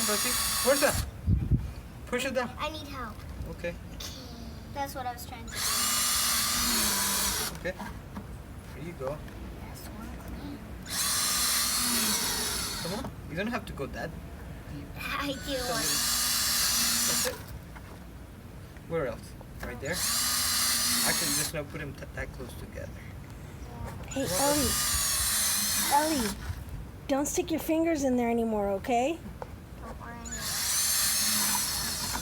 Rosie. Where's that? Push it down. I need help. Okay. That's what I was trying to do. Okay. Here you go. That's one. Come on. You don't have to go that deep. I do want. That's it. Where else? Right there. Actually, just now put them that close together. Hey, Ellie, don't stick your fingers in there anymore, okay? Don't worry.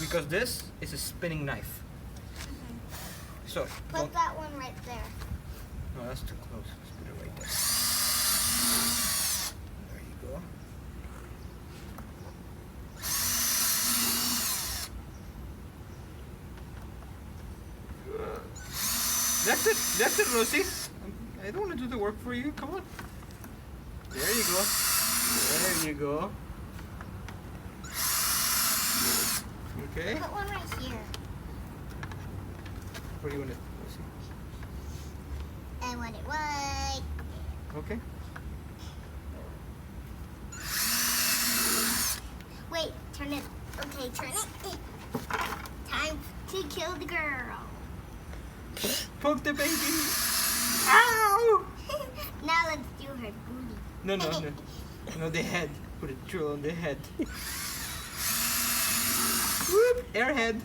Because this is a spinning knife. So, Put that one right there. no, that's too close. Let's put it right there. There you go. That's it, Rosie. I don't want to do the work for you. Come on. There you go. There you go. Okay. Put one right here. What do you want to see? I want it right. Okay. Wait, turn it. Okay, turn it. Time to kill the girl. Poke the baby. Ow! Now let's do her booty. No, no, no. No, the head. Put a drill on the head. Whoop! Airhead.